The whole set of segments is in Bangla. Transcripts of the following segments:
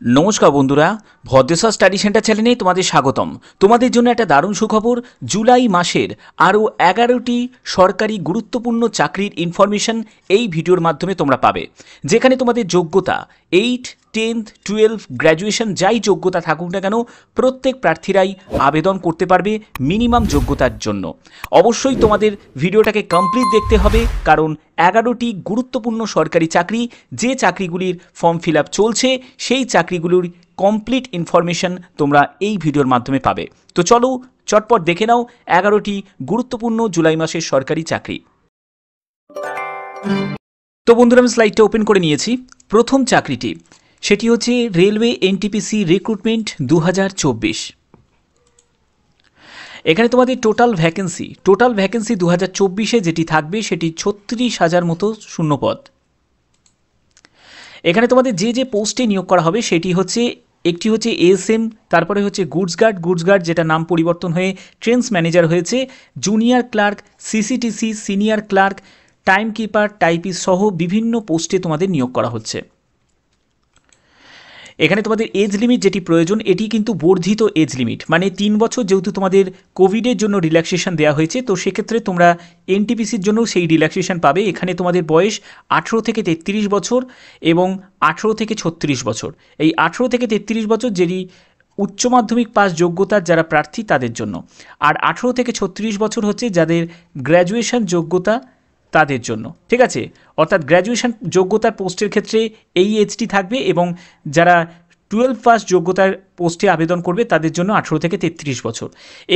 नमस्कार बंधुरा भद्रेश्वर स्टाडी सेंटर चैनेले तुम्हारे स्वागतम। तुम्हारे जन्य एक दारुण सुखबर जुलाई मासेर आरो 11टी सरकारी गुरुत्वपूर्ण चाकरिर इनफरमेशन এই ভিডিওর মাধ্যমে তোমরা পাবে, যেখানে তোমাদের যোগ্যতা 8, 10th, 12 গ্র্যাজুয়েশন যাই যোগ্যতা থাকুক না কেন প্রত্যেক প্রার্থীরাই আবেদন করতে পারবে মিনিমাম যোগ্যতার জন্য। অবশ্যই তোমাদের ভিডিওটাকে কমপ্লিট দেখতে হবে, কারণ 11টি গুরুত্বপূর্ণ সরকারি চাকরি, যে চাকরিগুলির ফর্ম ফিল আপ চলছে সেই চাকরিগুলির কমপ্লিট ইনফরমেশন তোমরা এই ভিডিওর মাধ্যমে পাবে। তো চলো চটপট দেখে নাও 11টি গুরুত্বপূর্ণ জুলাই মাসের সরকারি চাকরি। তো বন্ধুরা আমি স্লাইডটা ওপেন করে নিয়েছি। প্রথম চাকরিটি সেটি হচ্ছে রেলওয়ে এনটিপিসি রিক্রুটমেন্ট 2024। এখানে তোমাদের টোটাল ভ্যাকেন্সি 2024-এ যেটি থাকবে সেটি 36,000 মতো শূন্যপদ। এখানে তোমাদের যে পোস্টে নিয়োগ করা হবে সেটি হচ্ছে একটি হচ্ছে এএসএম, তারপরে হচ্ছে গুডস গার্ড যেটা নাম পরিবর্তন হয়ে ট্রেন্স ম্যানেজার হয়েছে, junior clerk, CCTC, senior clerk, time keeper, typist সহ বিভিন্ন পোস্টে তোমাদের নিয়োগ করা হচ্ছে। এখানে তোমাদের এজ লিমিট যেটি প্রয়োজন এটি কিন্তু বর্ধিত এজ লিমিট, মানে 3 বছর যেহেতু তোমাদের কোভিডের জন্য রিল্যাক্সেশন দেওয়া হয়েছে, তো সেক্ষেত্রে তোমরা এনটিপিসির জন্য সেই রিল্যাক্সেশন পাবে। এখানে তোমাদের বয়স 18 থেকে 33 বছর এবং 18 থেকে 36 বছর। এই 18 থেকে 33 বছর যেটি উচ্চ মাধ্যমিক পাস যোগ্যতার যারা প্রার্থী তাদের জন্য, আর 18 থেকে 36 বছর হচ্ছে যাদের গ্র্যাজুয়েশন যোগ্যতা তাদের জন্য, ঠিক আছে। অর্থাৎ গ্র্যাজুয়েশন যোগ্যতার পোস্টের ক্ষেত্রে এই এজটি থাকবে, এবং যারা 12 পাস যোগ্যতার পোস্টে আবেদন করবে তাদের জন্য 18 থেকে 33 বছর।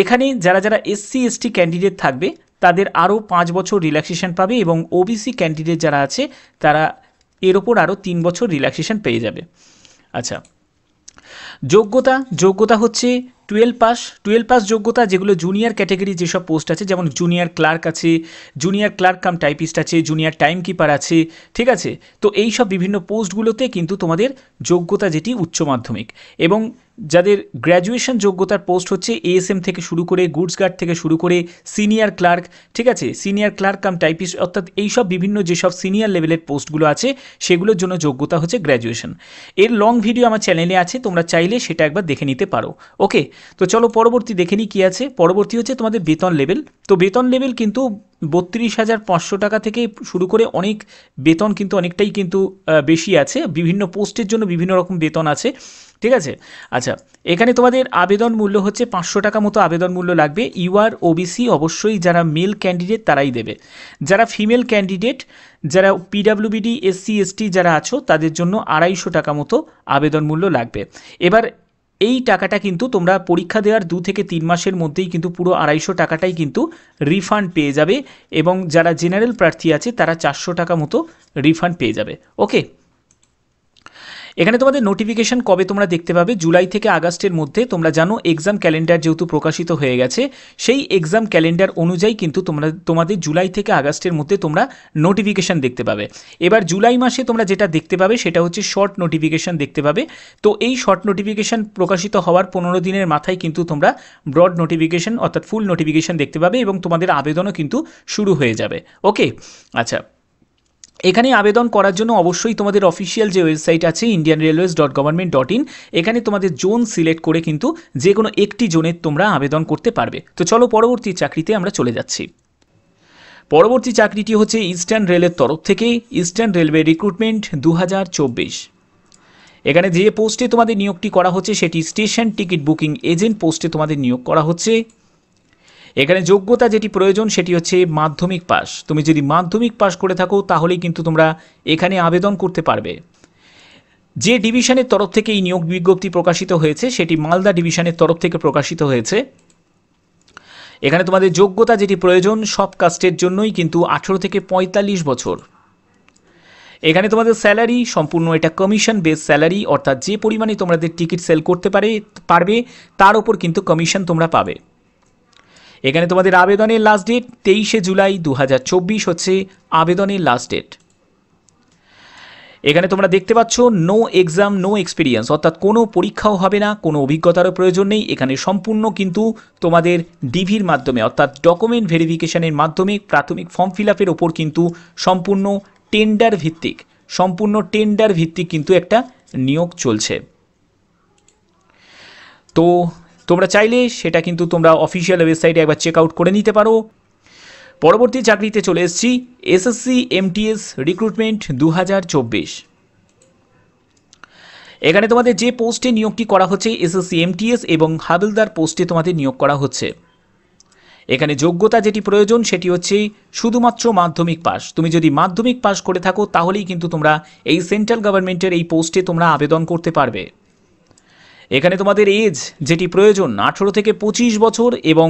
এখানে যারা এসসি এসটি ক্যান্ডিডেট থাকবে তাদের আরও 5 বছর রিল্যাক্সেশন পাবে, এবং ওবিসি ক্যান্ডিডেট যারা আছে তারা এর ওপর আরও 3 বছর রিল্যাক্সেশন পেয়ে যাবে। আচ্ছা, যোগ্যতা হচ্ছে 12 পাস যোগ্যতা, যেগুলো জুনিয়র ক্যাটাগরি যেসব পোস্ট আছে, যেমন জুনিয়র ক্লার্ক আছে, জুনিয়র ক্লার্ক কাম টাইপিস্ট আছে, জুনিয়র টাইম কিপার আছে, ঠিক আছে। তো এই সব বিভিন্ন পোস্টগুলোতে কিন্তু তোমাদের যোগ্যতা যেটি উচ্চ মাধ্যমিক, এবং যাদের গ্র্যাজুয়েশন যোগ্যতার পোস্ট হচ্ছে এএসএম থেকে শুরু করে, গুডস গার্ড থেকে শুরু করে সিনিয়র ক্লার্ক, ঠিক আছে, সিনিয়র ক্লার্ক কাম টাইপিস্ট, অর্থাৎ এইসব বিভিন্ন যেসব সিনিয়র লেভেলের পোস্টগুলো আছে সেগুলোর জন্য যোগ্যতা হচ্ছে গ্র্যাজুয়েশন। এর লং ভিডিও আমার চ্যানেলে আছে, তোমরা চাইলে সেটা একবার দেখে নিতে পারো। ওকে, তো চলো পরবর্তী দেখে নিই কী আছে। পরবর্তী হচ্ছে তোমাদের বেতন লেভেল। তো বেতন লেভেল কিন্তু 32,500 টাকা থেকে শুরু করে অনেক বেতন কিন্তু অনেকটাই কিন্তু বেশি আছে। বিভিন্ন পোস্টের জন্য বিভিন্ন রকম বেতন আছে, ঠিক আছে। আচ্ছা, এখানে তোমাদের আবেদন মূল্য হচ্ছে 500 টাকা মতো আবেদন মূল্য লাগবে। ইউআর ওবিসি অবশ্যই যারা মেল ক্যান্ডিডেট তারাই দেবে। যারা ফিমেল ক্যান্ডিডেট, যারা পিডাব্লিউবিডি, এসসি এসটি যারা আছো তাদের জন্য 250 টাকা মতো আবেদন মূল্য লাগবে। এবার এই টাকাটা কিন্তু তোমরা পরীক্ষা দেওয়ার 2 থেকে 3 মাসের মধ্যেই কিন্তু পুরো 250 টাকাটাই কিন্তু রিফান্ড পেয়ে যাবে, এবং যারা জেনারেল প্রার্থী আছে তারা 400 টাকা মতো রিফান্ড পেয়ে যাবে। ওকে, এখানে তোমাদের নোটিফিকেশন কবে তোমরা দেখতে পাবে, জুলাই থেকে আগস্টের মধ্যে। তোমরা জানো এক্সাম ক্যালেন্ডার যেহেতু প্রকাশিত হয়ে গেছে, সেই এক্সাম ক্যালেন্ডার অনুযায়ী কিন্তু তোমাদের জুলাই থেকে আগস্টের মধ্যে তোমরা নোটিফিকেশান দেখতে পাবে। এবার জুলাই মাসে তোমরা যেটা দেখতে পাবে সেটা হচ্ছে শর্ট নোটিফিকেশান দেখতে পাবে। তো এই শর্ট নোটিফিকেশান প্রকাশিত হওয়ার 15 দিনের মাথায় কিন্তু তোমরা ব্রড নোটিফিকেশান অর্থাৎ ফুল নোটিফিকেশান দেখতে পাবে, এবং তোমাদের আবেদনও কিন্তু শুরু হয়ে যাবে। ওকে, আচ্ছা, এখানে আবেদন করার জন্য অবশ্যই তোমাদের অফিসিয়াল যে ওয়েবসাইট আছে indianrailways.government.in, এখানে তোমাদের জোন সিলেক্ট করে কিন্তু যে কোনো একটি জোনের তোমরা আবেদন করতে পারবে। তো চলো পরবর্তী চাকরিতে আমরা চলে যাচ্ছি। পরবর্তী চাকরিটি হচ্ছে ইস্টার্ন রেলের তরফ থেকে ইস্টার্ন রেলওয়ে রিক্রুটমেন্ট 2024। এখানে যে পোস্টে তোমাদের নিয়োগটি করা হচ্ছে সেটি স্টেশন টিকিট বুকিং এজেন্ট পোস্টে তোমাদের নিয়োগ করা হচ্ছে। এখানে যোগ্যতা যেটি প্রয়োজন সেটি হচ্ছে মাধ্যমিক পাস। তুমি যদি মাধ্যমিক পাস করে থাকো তাহলেই কিন্তু তোমরা এখানে আবেদন করতে পারবে। যে ডিভিশনের তরফ থেকে এই নিয়োগ বিজ্ঞপ্তি প্রকাশিত হয়েছে সেটি মালদা ডিভিশনের তরফ থেকে প্রকাশিত হয়েছে। এখানে তোমাদের যোগ্যতা যেটি প্রয়োজন সব কাস্টের জন্যই কিন্তু 18 থেকে 45 বছর। এখানে তোমাদের স্যালারি সম্পূর্ণ এটা কমিশন বেস স্যালারি, অর্থাৎ যে পরিমাণে তোমাদের টিকিট সেল করতে পারবে তার ওপর কিন্তু কমিশন তোমরা পাবে। এখানে তোমাদের আবেদনের লাস্ট ডেট 23শে জুলাই 2024 হচ্ছে আবেদনের লাস্ট ডেট। এখানে তোমরা দেখতে পাচ্ছ নো এক্সাম নো এক্সপিরিয়েন্স, অর্থাৎ কোনো পরীক্ষাও হবে না, কোনো অভিজ্ঞতারও প্রয়োজন নেই। এখানে সম্পূর্ণ কিন্তু তোমাদের ডিভির মাধ্যমে অর্থাৎ ডকুমেন্ট ভেরিফিকেশনের মাধ্যমে প্রাথমিক ফর্ম ফিল আপের ওপর কিন্তু সম্পূর্ণ টেন্ডার ভিত্তিক কিন্তু একটা নিয়োগ চলছে। তো তোমরা চাইলে সেটা কিন্তু তোমরা অফিসিয়াল ওয়েবসাইটে একবার চেক আউট করে নিতে পারো। পরবর্তী চাকরিতে চলে এসেছি, এসএসসি এমটিএস রিক্রুটমেন্ট 2024। এখানে তোমাদের যে পোস্টে নিয়োগটি করা হচ্ছে এসএসসি এমটিএস এবং হাবিলদার পোস্টে তোমাদের নিয়োগ করা হচ্ছে। এখানে যোগ্যতা যেটি প্রয়োজন সেটি হচ্ছে শুধুমাত্র মাধ্যমিক পাস। তুমি যদি মাধ্যমিক পাস করে থাকো তাহলেই কিন্তু তোমরা এই সেন্ট্রাল গভর্নমেন্টের এই পোস্টে তোমরা আবেদন করতে পারবে। এখানে তোমাদের এজ যেটি প্রয়োজন 18 থেকে 25 বছর, এবং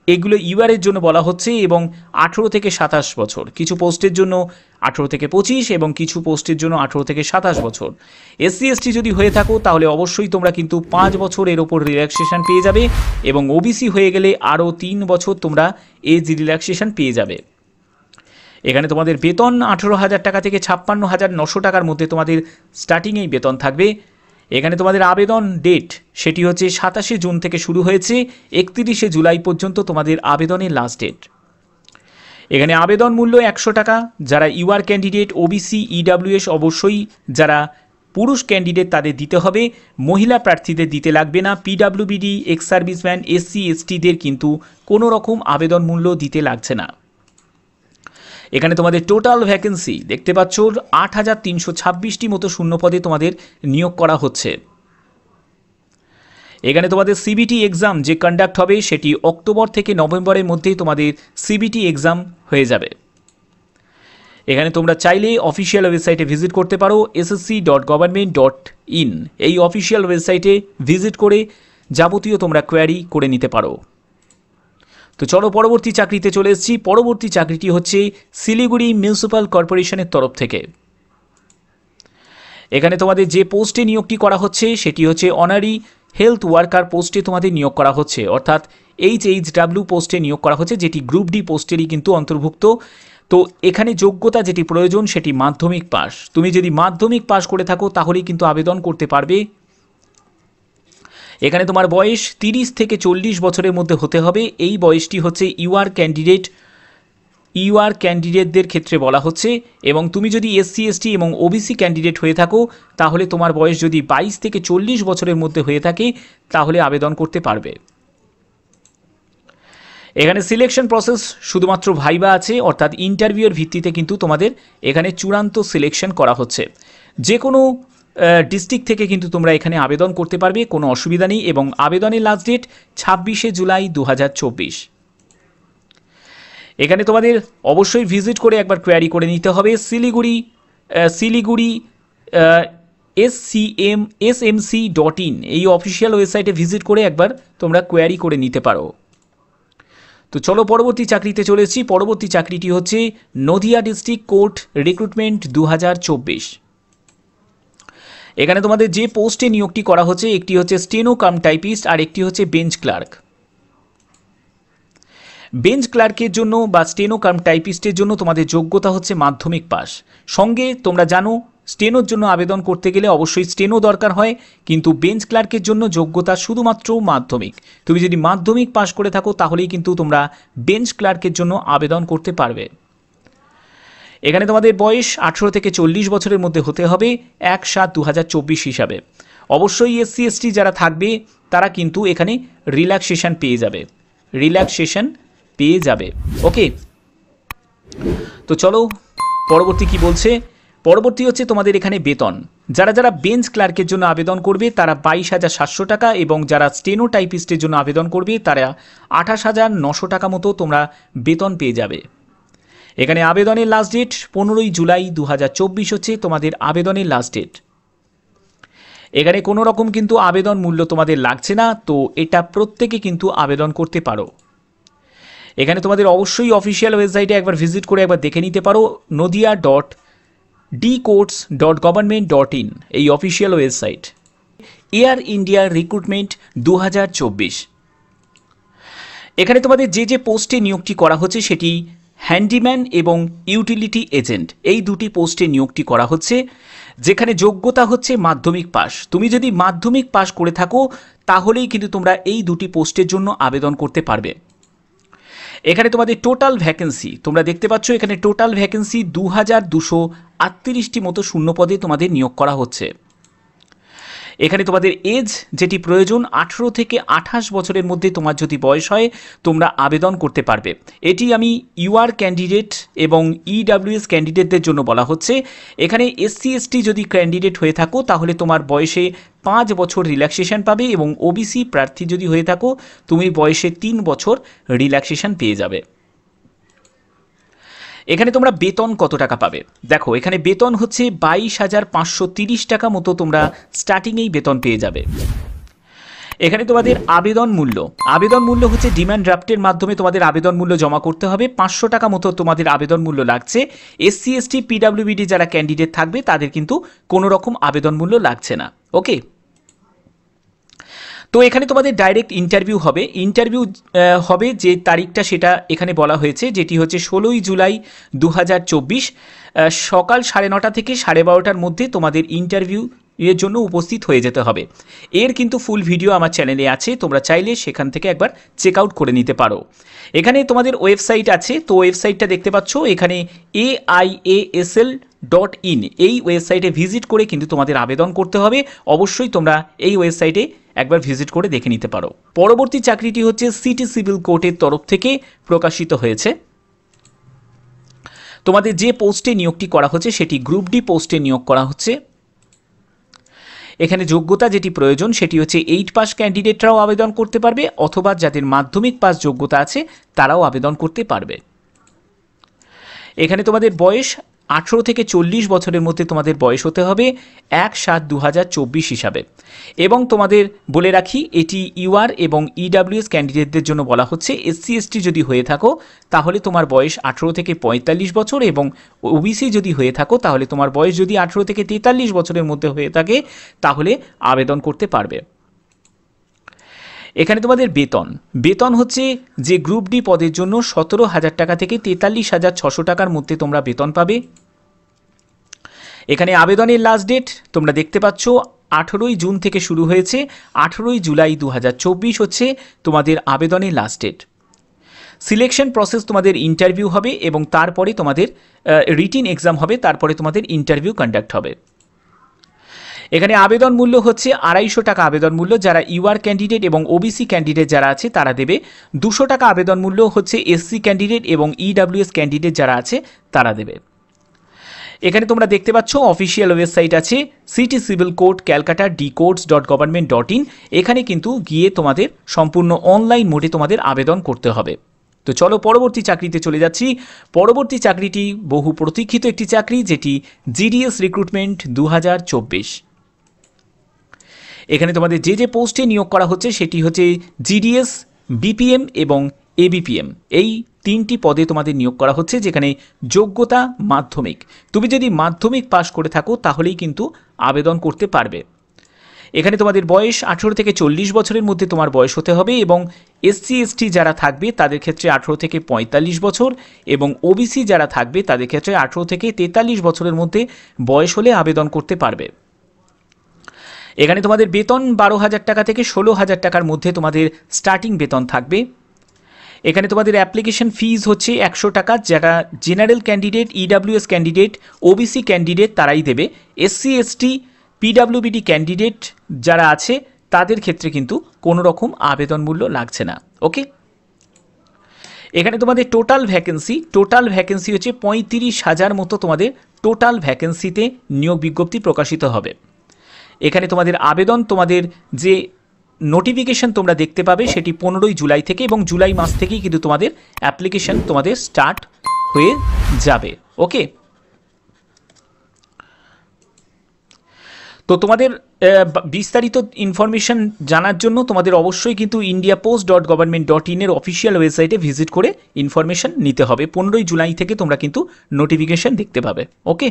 এগুলো ইউআরের জন্য বলা হচ্ছে, এবং 18 থেকে 27 বছর। কিছু পোস্টের জন্য 18 থেকে 25 এবং কিছু পোস্টের জন্য 18 থেকে 27 বছর। এসসি এসটি যদি হয়ে থাকো তাহলে অবশ্যই তোমরা কিন্তু 5 বছর এর ওপর রিল্যাক্সেশন পেয়ে যাবে, এবং ওবিসি হয়ে গেলে আরও 3 বছর তোমরা এজ রিল্যাক্সেশন পেয়ে যাবে। এখানে তোমাদের বেতন 18,000 টাকা থেকে 56,900 টাকার মধ্যে তোমাদের স্টার্টিংয়েই বেতন থাকবে। এখানে তোমাদের আবেদন ডেট সেটি হচ্ছে 27শে জুন থেকে শুরু হয়েছে, 31শে জুলাই পর্যন্ত তোমাদের আবেদনের লাস্ট ডেট। এখানে আবেদন মূল্য 100 টাকা। যারা ইউআর ক্যান্ডিডেট, ওবিসি, ইডাব্লিউএস অবশ্যই যারা পুরুষ ক্যান্ডিডেট তাদের দিতে হবে, মহিলা প্রার্থীদের দিতে লাগবে না। পিডাব্লিউবিডি, এক্স সার্ভিসম্যান, এসসি এসটিদের কিন্তু কোনো রকম আবেদন মূল্য দিতে লাগছে না। এখানে তোমাদের টোটাল ভ্যাকেন্সি দেখতে পাচ্ছ 8,326টি মতো শূন্য পদে তোমাদের নিয়োগ করা হচ্ছে। এখানে তোমাদের সিবিটি এক্সাম যে কন্ডাক্ট হবে সেটি অক্টোবর থেকে নভেম্বরের মধ্যেই তোমাদের সিবিটি এক্সাম হয়ে যাবে। এখানে তোমরা চাইলে অফিসিয়াল ওয়েবসাইটে ভিজিট করতে পারো, ssc.government.in। এই অফিসিয়াল ওয়েবসাইটে ভিজিট করে যাবতীয় তোমরা কোয়ারি করে নিতে পারো। তো চলো পরবর্তী চাকরিতে চলে এসেছি। পরবর্তী চাকরিটি হচ্ছে শিলিগুড়ি মিউনিসিপ্যাল কর্পোরেশনের তরফ থেকে। এখানে তোমাদের যে পোস্টে নিয়োগটি করা হচ্ছে সেটি হচ্ছে অনারি হেলথ ওয়ার্কার পোস্টে তোমাদের নিয়োগ করা হচ্ছে, অর্থাৎ HHW পোস্টে নিয়োগ করা হচ্ছে, যেটি গ্রুপ ডি পোস্টেরই কিন্তু অন্তর্ভুক্ত। তো এখানে যোগ্যতা যেটি প্রয়োজন সেটি মাধ্যমিক পাস। তুমি যদি মাধ্যমিক পাস করে থাকো তাহলেই কিন্তু আবেদন করতে পারবে। এখানে তোমার বয়স 30 থেকে 40 বছরের মধ্যে হতে হবে। এই বয়সটি হচ্ছে ইউআর ক্যান্ডিডেটদের ক্ষেত্রে বলা হচ্ছে, এবং তুমি যদি এসসি এসটি এবং ওবিসি ক্যান্ডিডেট হয়ে থাকো তাহলে তোমার বয়স যদি 22 থেকে 40 বছরের মধ্যে হয়ে থাকে তাহলে আবেদন করতে পারবে। এখানে সিলেকশন প্রসেস শুধুমাত্র ভাইবা আছে, অর্থাৎ ইন্টারভিউয়ের ভিত্তিতে কিন্তু তোমাদের এখানে চূড়ান্ত সিলেকশন করা হচ্ছে। যে কোনো ডিস্ট্রিক্ট থেকে কিন্তু তোমরা এখানে আবেদন করতে পারবে, কোনো অসুবিধা নেই, এবং আবেদনের লাস্ট ডেট 26শে জুলাই 2024। এখানে তোমাদের অবশ্যই ভিজিট করে একবার কোয়ারি করে নিতে হবে। শিলিগুড়ি smc.in এই অফিসিয়াল ওয়েবসাইটে ভিজিট করে একবার তোমরা কোয়ারি করে নিতে পারো। তো চলো পরবর্তী চাকরিতে চলে এসেছি। পরবর্তী চাকরিটি হচ্ছে নদিয়া ডিস্ট্রিক্ট কোর্ট রিক্রুটমেন্ট 2024। এখানে তোমাদের যে পোস্টে নিয়োগটি করা হচ্ছে একটি হচ্ছে স্টেনো কাম টাইপিস্ট আর একটি হচ্ছে বেঞ্চ ক্লার্ক। বেঞ্চ ক্লার্কের জন্য বা স্টেনো কাম টাইপিস্টের জন্য তোমাদের যোগ্যতা হচ্ছে মাধ্যমিক পাস। সঙ্গে তোমরা জানো স্টেনোর জন্য আবেদন করতে গেলে অবশ্যই স্টেনো দরকার হয়, কিন্তু বেঞ্চ ক্লার্কের জন্য যোগ্যতা শুধুমাত্র মাধ্যমিক। তুমি যদি মাধ্যমিক পাস করে থাকো তাহলেই কিন্তু তোমরা বেঞ্চ ক্লার্কের জন্য আবেদন করতে পারবে। এখানে তোমাদের বয়স 18 থেকে 40 বছরের মধ্যে হতে হবে 1/7/2024 হিসাবে। অবশ্যই এসসি এসটি যারা থাকবে তারা কিন্তু এখানে রিল্যাক্সেশন পেয়ে যাবে। ওকে, তো চলো পরবর্তী কি বলছে। পরবর্তী হচ্ছে তোমাদের এখানে বেতন। যারা যারা বেঞ্চ ক্লার্কের জন্য আবেদন করবে তারা 22,700 টাকা, এবং যারা স্টেনো টাইপিস্টের জন্য আবেদন করবে তারা 28,900 টাকা মতো তোমরা বেতন পেয়ে যাবে। এখানে আবেদনের লাস্ট ডেট 15ই জুলাই 2024 হচ্ছে তোমাদের আবেদনের লাস্ট ডেট। এখানে কোনো রকম কিন্তু আবেদন মূল্য তোমাদের লাগছে না, তো এটা প্রত্যেকে কিন্তু আবেদন করতে পারো। এখানে তোমাদের অবশ্যই অফিসিয়াল ওয়েবসাইটে একবার ভিজিট করে একবার দেখে নিতে পারো, nodia.dcourts.government.in এই official website. Air India recruitment 2024। এখানে তোমাদের যে পোস্টে নিয়োগটি করা হচ্ছে সেটি হ্যান্ডিম্যান এবং ইউটিলিটি এজেন্ট, এই দুটি পোস্টে নিয়োগটি করা হচ্ছে, যেখানে যোগ্যতা হচ্ছে মাধ্যমিক পাস। তুমি যদি মাধ্যমিক পাস করে থাকো তাহলেই কিন্তু তোমরা এই দুটি পোস্টের জন্য আবেদন করতে পারবে। এখানে তোমাদের টোটাল ভ্যাকেন্সি তোমরা দেখতে পাচ্ছ, এখানে টোটাল ভ্যাকেন্সি 2238টি মতো শূন্য পদে তোমাদের নিয়োগ করা হচ্ছে। এখানে তোমাদের এজ যেটি প্রয়োজন 18 থেকে 28 বছরের মধ্যে তোমার যদি বয়স হয় তোমরা আবেদন করতে পারবে। এটি আমি ইউআর ক্যান্ডিডেট এবং ইডাব্লিউএস ক্যান্ডিডেটদের জন্য বলা হচ্ছে। এখানে এসসি এসটি যদি ক্যান্ডিডেট হয়ে থাকো তাহলে তোমার বয়সে 5 বছর রিল্যাক্সেশন পাবে এবং ওবিসি প্রার্থী যদি হয়ে থাকো তুমি বয়সে 3 বছর রিল্যাক্সেশন পেয়ে যাবে। এখানে তোমরা বেতন কত টাকা পাবে দেখো, এখানে বেতন হচ্ছে 22,530 টাকা মতো তোমরা স্টার্টিংয়েই বেতন পেয়ে যাবে। এখানে তোমাদের আবেদন মূল্য হচ্ছে ডিমান্ড ড্রাফটের মাধ্যমে তোমাদের আবেদন মূল্য জমা করতে হবে। 500 টাকা মতো তোমাদের আবেদন মূল্য লাগছে। এসসি এসটি পিডাব্লিউবিডি যারা ক্যান্ডিডেট থাকবে তাদের কিন্তু কোনো রকম আবেদন মূল্য লাগছে না। ওকে, তো এখানে তোমাদের ডাইরেক্ট ইন্টারভিউ হবে যে তারিখটা সেটা এখানে বলা হয়েছে, যেটি হচ্ছে 16ই জুলাই 2024 সকাল 9:30 থেকে 12:30টার মধ্যে তোমাদের ইন্টারভিউ এর জন্য উপস্থিত হয়ে যেতে হবে। এর কিন্তু ফুল ভিডিও আমার চ্যানেলে আছে, তোমরা চাইলে সেখান থেকে একবার চেক আউট করে নিতে পারো। এখানে তোমাদের ওয়েবসাইট আছে, তো ওয়েবসাইটটা দেখতে পাচ্ছ এখানে aiasl.in এই ওয়েবসাইটে ভিজিট করে কিন্তু তোমাদের আবেদন করতে হবে। অবশ্যই তোমরা এই ওয়েবসাইটে একবার ভিজিট করে দেখে নিতে পারো। পরবর্তী চাকরিটি হচ্ছে সিটি সিভিল কোর্টের তরফ থেকে প্রকাশিত হয়েছে। তোমাদের যে পোস্টে নিয়োগটি করা হচ্ছে সেটি গ্রুপ ডি পোস্টে নিয়োগ করা হচ্ছে। এখানে যোগ্যতা যেটি প্রয়োজন সেটি হচ্ছে 8 পাস ক্যান্ডিডেটরাও আবেদন করতে পারবে, অথবা যাদের মাধ্যমিক পাস যোগ্যতা আছে তারাও আবেদন করতে পারবে। এখানে তোমাদের বয়স 18 থেকে 40 বছরের মধ্যে তোমাদের বয়স হতে হবে 1/7/2024 হিসাবে। এবং তোমাদের বলে রাখি এটি ইউআর এবং ইডাব্লিউএস ক্যান্ডিডেটদের জন্য বলা হচ্ছে। এসসি এসটি যদি হয়ে থাকো তাহলে তোমার বয়স 18 থেকে 45 বছর, এবং ওবিসি যদি হয়ে থাকো তাহলে তোমার বয়স যদি 18 থেকে 43 বছরের মধ্যে হয়ে থাকে তাহলে আবেদন করতে পারবে। এখানে তোমাদের বেতন হচ্ছে যে গ্রুপ ডি পদের জন্য 17,000 টাকা থেকে 43,600 টাকার মধ্যে তোমরা বেতন পাবে। এখানে আবেদনের লাস্ট ডেট তোমরা দেখতে পাচ্ছ 18ই জুন থেকে শুরু হয়েছে, 18ই জুলাই 2024 হচ্ছে তোমাদের আবেদনের লাস্ট ডেট। সিলেকশন প্রসেস তোমাদের ইন্টারভিউ হবে এবং তারপরে তোমাদের রিটিন এক্সাম হবে, তারপরে তোমাদের ইন্টারভিউ কন্ডাক্ট হবে। এখানে আবেদন মূল্য হচ্ছে 250 টাকা আবেদন মূল্য যারা ইউআর ক্যান্ডিডেট এবং ওবিসি ক্যান্ডিডেট যারা আছে তারা দেবে। 200 টাকা আবেদন মূল্য হচ্ছে এসসি ক্যান্ডিডেট এবং ইডাব্লিউএস ক্যান্ডিডেট যারা আছে তারা দেবে। এখানে তোমরা দেখতে পাচ্ছ অফিসিয়াল ওয়েবসাইট আছে city civil court Calcutta dcourts.government.in। এখানে কিন্তু গিয়ে তোমাদের সম্পূর্ণ অনলাইন মোডে তোমাদের আবেদন করতে হবে। তো চলো পরবর্তী চাকরিতে চলে যাচ্ছি। পরবর্তী চাকরিটি বহু প্রতীক্ষিত একটি চাকরি, যেটি জিডিএস রিক্রুটমেন্ট 2024। এখানে তোমাদের যে পোস্টে নিয়োগ করা হচ্ছে সেটি হচ্ছে জিডিএস, বিপিএম এবং এবিপিএম, এই 3টি পদে তোমাদের নিয়োগ করা হচ্ছে, যেখানে যোগ্যতা মাধ্যমিক। তুমি যদি মাধ্যমিক পাশ করে থাকো তাহলেই কিন্তু আবেদন করতে পারবে। এখানে তোমাদের বয়স 18 থেকে 40 বছরের মধ্যে তোমার বয়স হতে হবে, এবং এসসি এসটি যারা থাকবে তাদের ক্ষেত্রে 18 থেকে 45 বছর, এবং ওবিসি যারা থাকবে তাদের ক্ষেত্রে 18 থেকে 43 বছরের মধ্যে বয়স হলে আবেদন করতে পারবে। এখানে তোমাদের বেতন 12,000 টাকা থেকে 16,000 টাকার মধ্যে তোমাদের স্টার্টিং বেতন থাকবে। এখানে তোমাদের অ্যাপ্লিকেশন ফিজ হচ্ছে 100 টাকা, যারা general candidate, EWS candidate, OBC candidate তারাই দেবে। এসসি এসটি পিডাব্লিউবিডি ক্যান্ডিডেট যারা আছে তাদের ক্ষেত্রে কিন্তু কোনো রকম আবেদন মূল্য লাগছে না। ওকে, এখানে তোমাদের টোটাল ভ্যাকেন্সি হচ্ছে 35,000 মতো তোমাদের টোটাল ভ্যাকেন্সিতে নিয়োগ বিজ্ঞপ্তি প্রকাশিত হবে। এখানে তোমাদের আবেদন, তোমাদের যে নোটিফিকেশন তোমরা দেখতে পাবে সেটি 15ই জুলাই থেকে, এবং জুলাই মাস থেকেই কিন্তু তোমাদের অ্যাপ্লিকেশন তোমাদের স্টার্ট হয়ে যাবে। ওকে, তো তোমাদের বিস্তারিত ইনফরমেশন জানার জন্য তোমাদের অবশ্যই কিন্তু indiapost.government.in এর অফিসিয়াল ওয়েবসাইটে ভিজিট করে ইনফরমেশন নিতে হবে। 15ই জুলাই থেকে তোমরা কিন্তু নোটিফিকেশন দেখতে পাবে। ওকে,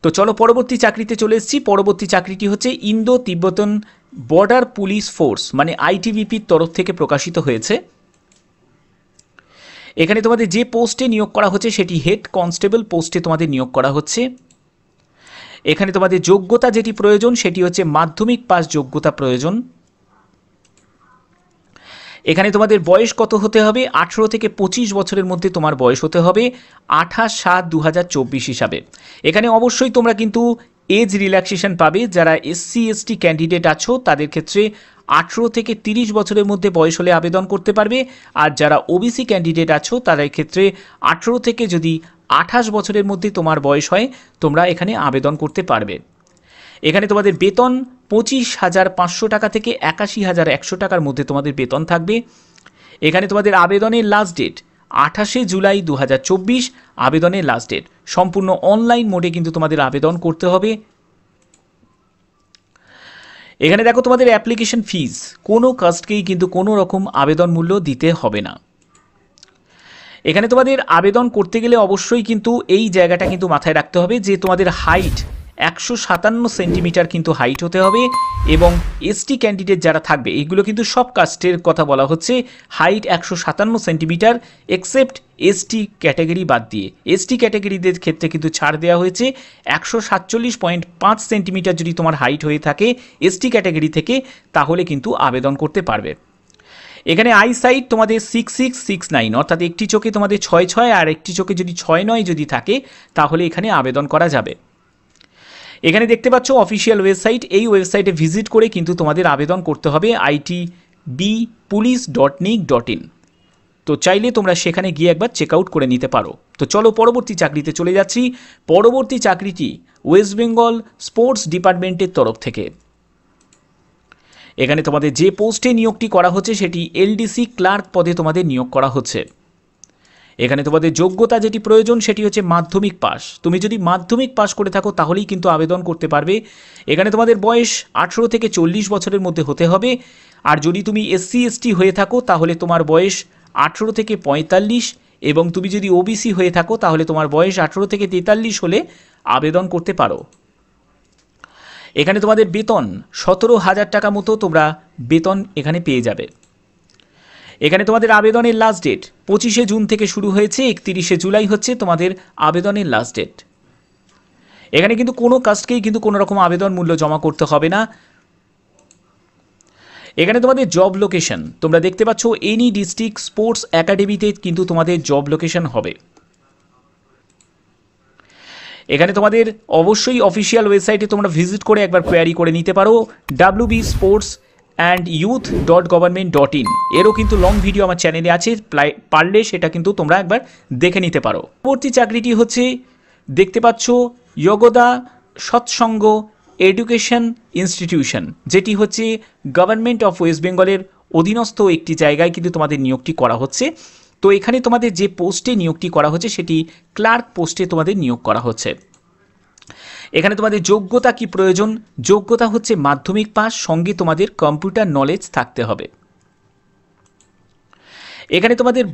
তো চলো পরবর্তী চাকরিতে চলে এসেছি। পরবর্তী চাকরিটি হচ্ছে ইন্দো তিব্বতন বর্ডার পুলিশ ফোর্স মানে আইটিবিপির তরফ থেকে প্রকাশিত হয়েছে। এখানে তোমাদের যে পোস্টে নিয়োগ করা হচ্ছে সেটি হেড কনস্টেবল পোস্টে তোমাদের নিয়োগ করা হচ্ছে। এখানে তোমাদের যোগ্যতা যেটি প্রয়োজন সেটি হচ্ছে মাধ্যমিক পাস যোগ্যতা প্রয়োজন। এখানে তোমাদের বয়স কত হতে হবে? 18 থেকে 25 বছরের মধ্যে তোমার বয়স হতে হবে 28/7/2024 হিসাবে। এখানে অবশ্যই তোমরা কিন্তু এজ রিল্যাক্সেশন পাবে। যারা এসসি এসটি ক্যান্ডিডেট আছো তাদের ক্ষেত্রে 18 থেকে 30 বছরের মধ্যে বয়স হলে আবেদন করতে পারবে। আর যারা ওবিসি ক্যান্ডিডেট আছো তাদের ক্ষেত্রে 18 থেকে যদি 28 বছরের মধ্যে তোমার বয়স হয় তোমরা এখানে আবেদন করতে পারবে। এখানে তোমাদের বেতন 25,500 টাকা থেকে 81,100 টাকার মধ্যে তোমাদের বেতন থাকবে। এখানে তোমাদের আবেদনের লাস্ট ডেট 28 জুলাই 2024 আবেদনের লাস্ট ডেট। সম্পূর্ণ অনলাইন মোডে কিন্তু তোমাদের আবেদন করতে হবে। এখানে দেখো তোমাদের অ্যাপ্লিকেশন ফিজ কোনো কাস্টকেই কিন্তু কোনো রকম আবেদন মূল্য দিতে হবে না। এখানে তোমাদের আবেদন করতে গেলে অবশ্যই কিন্তু এই জায়গাটা কিন্তু মাথায় রাখতে হবে যে তোমাদের হাইট 157 সেন্টিমিটার কিন্তু হাইট হতে হবে এবং এসটি ক্যান্ডিডেট যারা থাকবে এগুলো কিন্তু সব কাস্টের কথা বলা হচ্ছে, height 157 centimetre except ST category বাদ দিয়ে। এসটি ক্যাটাগরিদের ক্ষেত্রে কিন্তু ছাড় দেওয়া হয়েছে। 147.5 সেন্টিমিটার যদি তোমার হাইট হয়ে থাকে এসটি ক্যাটাগরি থেকে তাহলে কিন্তু আবেদন করতে পারবে। এখানে আই সাইট তোমাদের 6669 অর্থাৎ একটি চোখে তোমাদের 6.6 আর একটি চোখে যদি 6.9 যদি থাকে তাহলে এখানে আবেদন করা যাবে। এখানে দেখতে পাচ্ছ অফিসিয়াল ওয়েবসাইট, এই ওয়েবসাইটে ভিজিট করে কিন্তু তোমাদের আবেদন করতে হবে itbpolice.nic.in। তো চাইলে তোমরা সেখানে গিয়ে একবার চেক আউট করে নিতে পারো। তো চলো পরবর্তী চাকরিতে চলে যাচ্ছি। পরবর্তী চাকরিটি ওয়েস্ট বেঙ্গল স্পোর্টস ডিপার্টমেন্টের তরফ থেকে। এখানে তোমাদের যে পোস্টে নিয়োগটি করা হচ্ছে সেটি এলডিসি ক্লার্ক পদে তোমাদের নিয়োগ করা হচ্ছে। এখানে তোমাদের যোগ্যতা যেটি প্রয়োজন সেটি হচ্ছে মাধ্যমিক পাস। তুমি যদি মাধ্যমিক পাস করে থাকো তাহলেই কিন্তু আবেদন করতে পারবে। এখানে তোমাদের বয়স 18 থেকে 40 বছরের মধ্যে হতে হবে। আর যদি তুমি এসসি এসটি হয়ে থাকো তাহলে তোমার বয়স 18 থেকে 45 এবং তুমি যদি ওবিসি হয়ে থাকো তাহলে তোমার বয়স 18 থেকে 43 হলে আবেদন করতে পারো। এখানে তোমাদের বেতন 17,000 টাকা মতো তোমরা বেতন এখানে পেয়ে যাবে। এখানে তোমাদের আবেদনের লাস্ট ডেট 25 জুন থেকে শুরু হয়েছে, 31 জুলাই হচ্ছে তোমাদের আবেদনের লাস্ট ডেট। এখানে কিন্তু কোনো কাস্টকেই কিন্তু কোনো রকম আবেদন মূল্য জমা করতে হবে না। এখানে তোমাদের জব লোকেশন তোমরা দেখতে পাচ্ছ এনি ডিস্ট্রিক্ট স্পোর্টস একাডেমিতে কিন্তু তোমাদের জব লোকেশন হবে। এখানে তোমাদের অবশ্যই অফিসিয়াল ওয়েবসাইটে তোমরা ভিজিট করে একবার কোয়ারি করে নিতে পারো wbsportsandYouth.government.in। এরও কিন্তু লং ভিডিও আমার চ্যানেলে আছে, পারলে সেটা কিন্তু তোমরা একবার দেখে নিতে পারো। পরবর্তী চাকরিটি হচ্ছে দেখতে পাচ্ছ যোগদা সৎসঙ্গ এডুকেশন ইনস্টিটিউশন, যেটি হচ্ছে গভর্নমেন্ট অফ ওয়েস্ট বেঙ্গলের অধীনস্থ একটি জায়গায় কিন্তু তোমাদের নিয়োগটি করা হচ্ছে। তো এখানে তোমাদের যে পোস্টে নিয়োগটি করা হচ্ছে সেটি ক্লার্ক পোস্টে তোমাদের নিয়োগ করা হচ্ছে। এখানে তোমাদের যোগ্যতা কি প্রয়োজন? যোগ্যতা হচ্ছে মাধ্যমিক পাস, সঙ্গে তোমাদের কম্পিউটার নলেজ থাকতে হবে। এখানে তোমাদের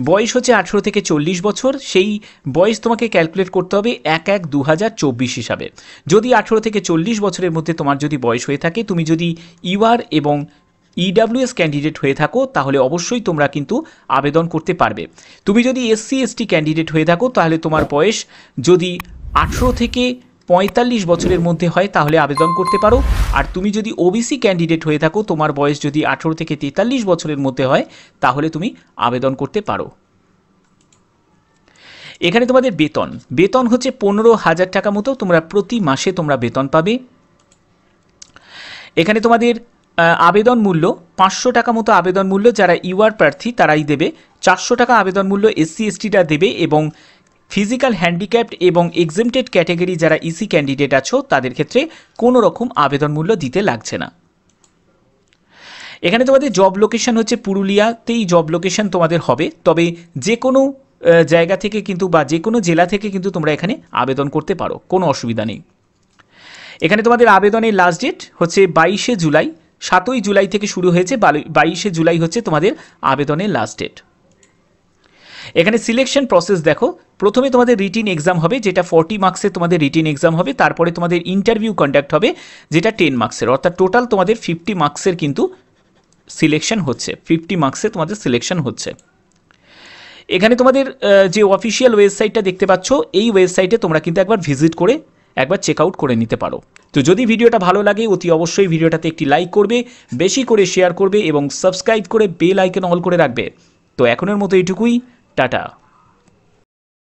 বয়স হচ্ছে 18 থেকে 40 বছর। সেই বয়স তোমাকে ক্যালকুলেট করতে হবে 1/1/2024 হিসাবে। যদি 18 থেকে 40 বছরের মধ্যে তোমার যদি বয়স হয়ে থাকে, তুমি যদি ইউআর এবং ইডাব্লিউএস ক্যান্ডিডেট হয়ে থাকো তাহলে অবশ্যই তোমরা কিন্তু আবেদন করতে পারবে। তুমি যদি এসসি এসটি ক্যান্ডিডেট হয়ে থাকো তাহলে তোমার বয়স যদি 18 থেকে 45 বছরের মধ্যে হয় তাহলে আবেদন করতে পারো। আর তুমি যদি ওবিসি ক্যান্ডিডেট হয়ে থাকো, তোমার বয়স যদি 18 থেকে 43 বছরের মধ্যে হয় তাহলে তুমি আবেদন করতে পারো। এখানে তোমাদের বেতন হচ্ছে 15,000 টাকা মতো তোমরা প্রতি মাসে তোমরা বেতন পাবে। এখানে তোমাদের আবেদন মূল্য 500 টাকা মতো আবেদন মূল্য যারা ইউআর প্রার্থী তারাই দেবে, 400 টাকা আবেদন মূল্য এসসি এসটিরা দেবে এবং ফিজিক্যাল হ্যান্ডিক্যাপড এবং এক্সেমটেড ক্যাটাগরি যারা ইসি ক্যান্ডিডেট আছো তাদের ক্ষেত্রে কোনো রকম আবেদন মূল্য দিতে লাগছে না। এখানে তোমাদের জব লোকেশন হচ্ছে পুরুলিয়াতেই জব লোকেশন তোমাদের হবে, তবে যে কোনো জায়গা থেকে কিন্তু বা যে কোনো জেলা থেকে কিন্তু তোমরা এখানে আবেদন করতে পারো, কোনো অসুবিধা নেই। এখানে তোমাদের আবেদনের লাস্ট ডেট হচ্ছে 22 জুলাই, 7 জুলাই থেকে শুরু হয়েছে, 22 জুলাই হচ্ছে তোমাদের আবেদনের লাস্ট ডেট। এখানে সিলেকশন প্রসেস দেখো, প্রথমে তোমাদের রিটিন এক্সাম হবে যেটা 40 মার্কসের তোমাদের রিটিন এক্সাম হবে, তারপরে তোমাদের ইন্টারভিউ কন্ডাক্ট হবে যেটা 10 মার্কসের, অর্থাৎ টোটাল তোমাদের 50 মার্কসের কিন্তু সিলেকশন হচ্ছে, 50 মার্কসে তোমাদের সিলেকশন হচ্ছে। এখানে তোমাদের যে অফিসিয়াল ওয়েবসাইটটা দেখতে পাচ্ছ এই ওয়েবসাইটে তোমরা কিন্তু একবার ভিজিট করে একবার চেক আউট করে নিতে পারো। তো যদি ভিডিওটা ভালো লাগে অতি অবশ্যই ভিডিওটাতে একটি লাইক করবে, বেশি করে শেয়ার করবে এবং সাবস্ক্রাইব করে বেল আইকন অল করে রাখবে। তো এখনের মতো এইটুকুই, টাটা।